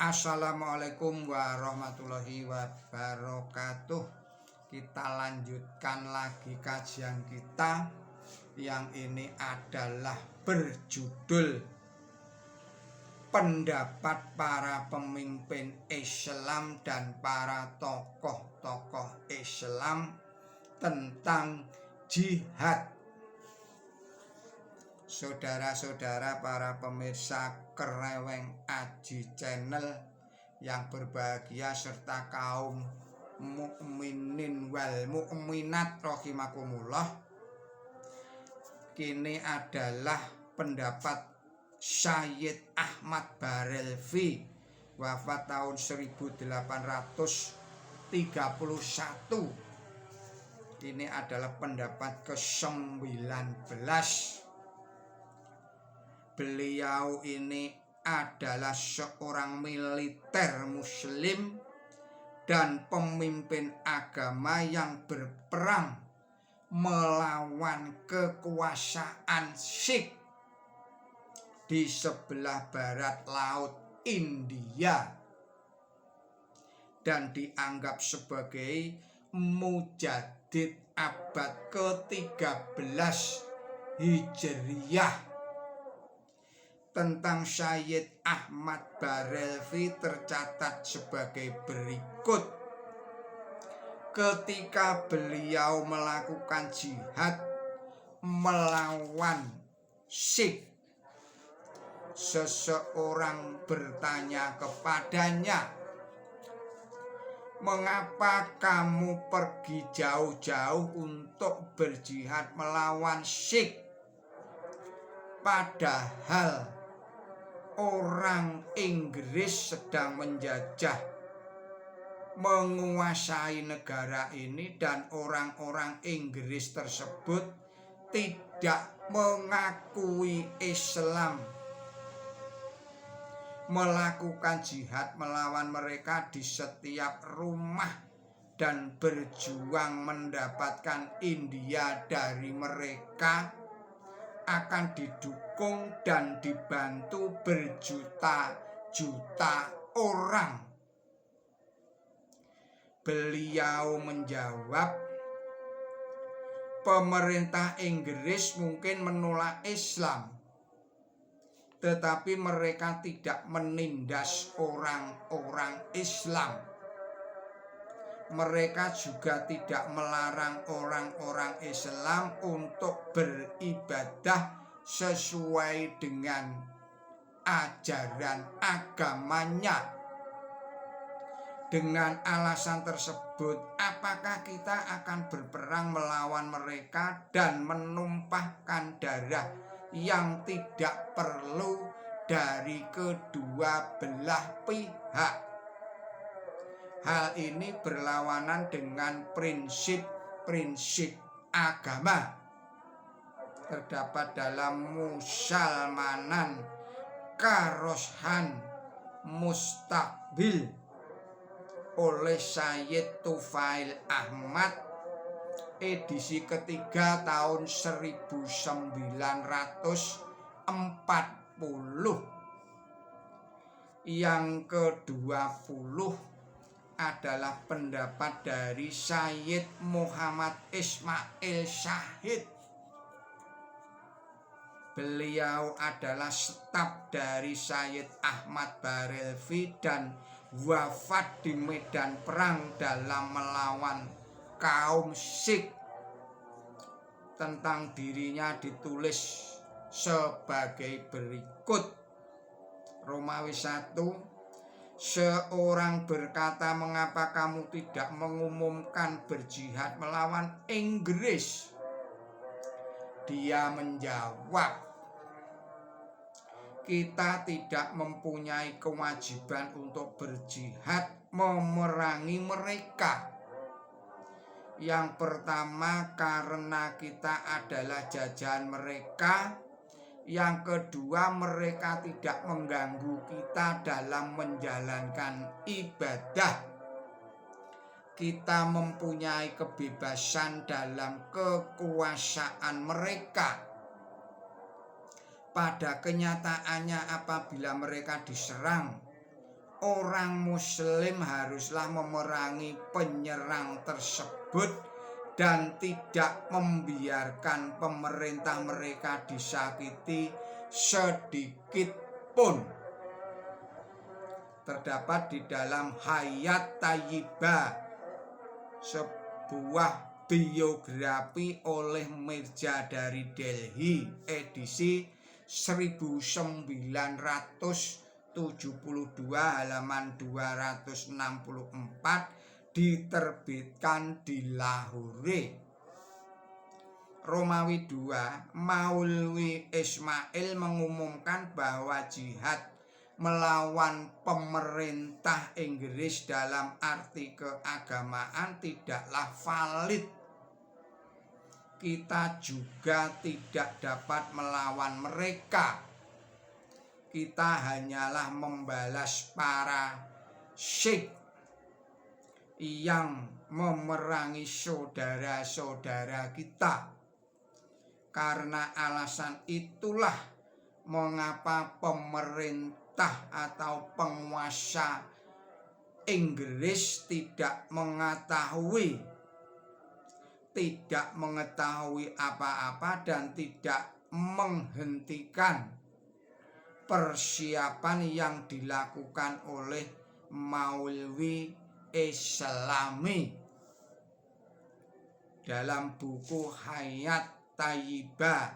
Assalamualaikum warahmatullahi wabarakatuh. Kita lanjutkan lagi kajian kita. Yang ini adalah berjudul Pendapat para pemimpin Islam dan para tokoh-tokoh Islam tentang jihad. Saudara-saudara para pemirsa Kereweng Aji Channel yang berbahagia serta kaum mukminin wal mukminat rahimakumullah. Kini adalah pendapat Sayyid Ahmad Barelvi, wafat tahun 1831. Ini adalah pendapat ke-19. Beliau ini adalah seorang militer muslim dan pemimpin agama yang berperang melawan kekuasaan Sikh di sebelah barat laut India dan dianggap sebagai mujadid abad ke-13 Hijriyah. Tentang Sayyid Ahmad Barelvi tercatat sebagai berikut. Ketika beliau melakukan jihad melawan Sikh, seseorang bertanya kepadanya, "Mengapa kamu pergi jauh-jauh untuk berjihad melawan Sikh? Padahal orang Inggris sedang menjajah, menguasai negara ini, dan orang-orang Inggris tersebut tidak mengakui Islam. Melakukan jihad melawan mereka di setiap rumah dan berjuang mendapatkan India dari mereka akan didukung dan dibantu berjuta-juta orang." Beliau menjawab, "Pemerintah Inggris mungkin menolak Islam, tetapi mereka tidak menindas orang-orang Islam. Mereka juga tidak melarang orang-orang Islam untuk beribadah sesuai dengan ajaran agamanya. Dengan alasan tersebut, apakah kita akan berperang melawan mereka dan menumpahkan darah yang tidak perlu dari kedua belah pihak? Hal ini berlawanan dengan prinsip-prinsip agama terdapat dalam Musalmanan Karoshan Mustaqbil oleh Sayyid Tufail Ahmad, edisi ketiga tahun 1940. Yang ke-20 adalah pendapat dari Sayyid Muhammad Ismail Syahid. Beliau adalah staf dari Sayyid Ahmad Barelvi dan wafat di medan perang dalam melawan kaum Sikh. Tentang dirinya ditulis sebagai berikut. Romawi 1. Seorang berkata, "Mengapa kamu tidak mengumumkan berjihad melawan Inggris?" Dia menjawab, "Kita tidak mempunyai kewajiban untuk berjihad memerangi mereka. Yang pertama, karena kita adalah jajahan mereka. Yang kedua, mereka tidak mengganggu kita dalam menjalankan ibadah. Kita mempunyai kebebasan dalam kekuasaan mereka. Pada kenyataannya apabila mereka diserang, orang muslim haruslah memerangi penyerang tersebut dan tidak membiarkan pemerintah mereka disakiti sedikit pun. Terdapat di dalam Hayat Thayyibah, sebuah biografi oleh Mirza dari Delhi, edisi 1972 halaman 264, diterbitkan di Lahore. Romawi II, Maulwi Ismail mengumumkan bahwa jihad melawan pemerintah Inggris dalam arti keagamaan tidaklah valid. Kita juga tidak dapat melawan mereka. Kita hanyalah membalas para syekh yang memerangi saudara-saudara kita. Karena alasan itulah mengapa pemerintah atau penguasa Inggris tidak mengetahui apa-apa dan tidak menghentikan persiapan yang dilakukan oleh Maulwi Islami. Dalam buku Hayat Thayyibah,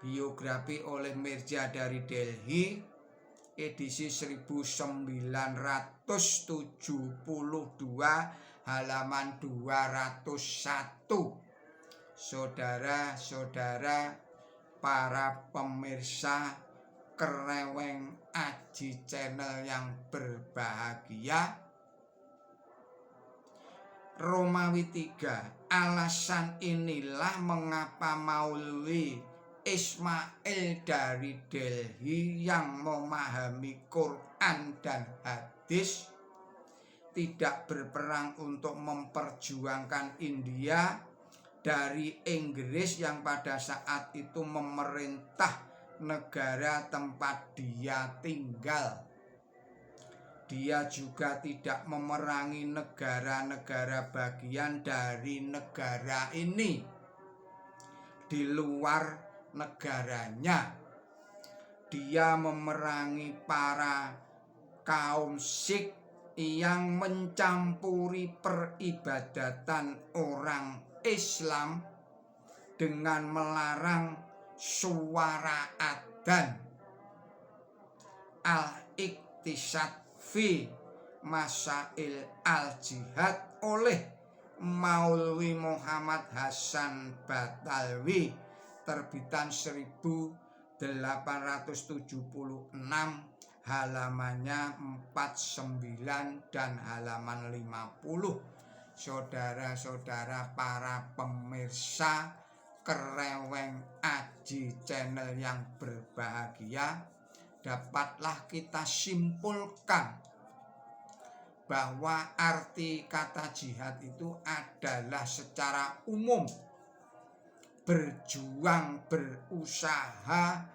biografi oleh Mirza dari Delhi, edisi 1972 halaman 201. Saudara-saudara, para pemirsa Kreweng Aji Channel yang berbahagia, Romawi III, alasan inilah mengapa Maulwi Ismail dari Delhi yang memahami Quran dan hadis tidak berperang untuk memperjuangkan India dari Inggris yang pada saat itu memerintah negara tempat dia tinggal. Dia juga tidak memerangi negara-negara bagian dari negara ini di luar negaranya. Dia memerangi para kaum Sikh yang mencampuri peribadatan orang Islam dengan melarang suara adzan, al-iqtisad fi masail al-jihad oleh Maulwi Muhammad Hasan Batalwi, terbitan 1876, halamannya 49 dan halaman 50. Saudara-saudara para pemirsa Kreweng Aji Channel yang berbahagia, dapatlah kita simpulkan bahwa arti kata jihad itu adalah secara umum berjuang, berusaha,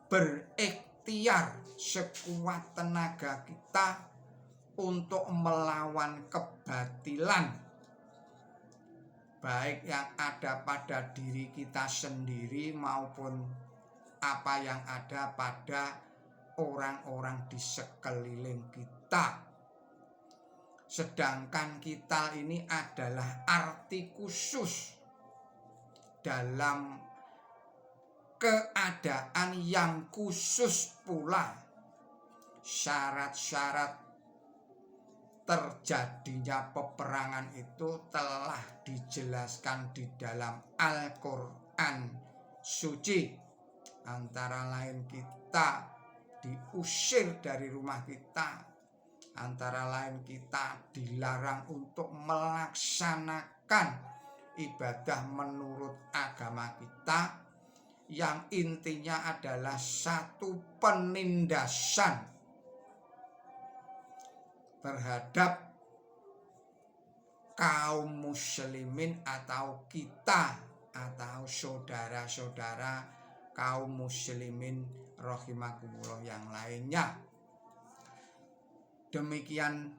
berikhtiar sekuat tenaga kita untuk melawan kebatilan, baik yang ada pada diri kita sendiri maupun apa yang ada pada orang-orang di sekeliling kita. Sedangkan kita ini adalah arti khusus dalam keadaan yang khusus pula. Syarat-syarat terjadinya peperangan itu telah dijelaskan di dalam Al-Quran suci. Antara lain kita diusir dari rumah kita, antara lain kita dilarang untuk melaksanakan ibadah menurut agama kita, yang intinya adalah satu penindasan terhadap kaum muslimin atau kita atau saudara-saudara kaum muslimin rahimakumullah yang lainnya. Demikian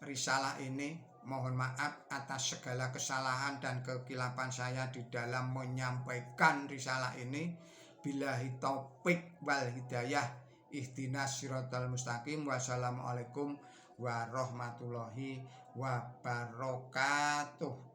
risalah ini. Mohon maaf atas segala kesalahan dan kekilapan saya di dalam menyampaikan risalah ini. Billahi taufik wal hidayah. Ihdinas siratal mustaqim. Wassalamualaikum warahmatullahi wabarakatuh.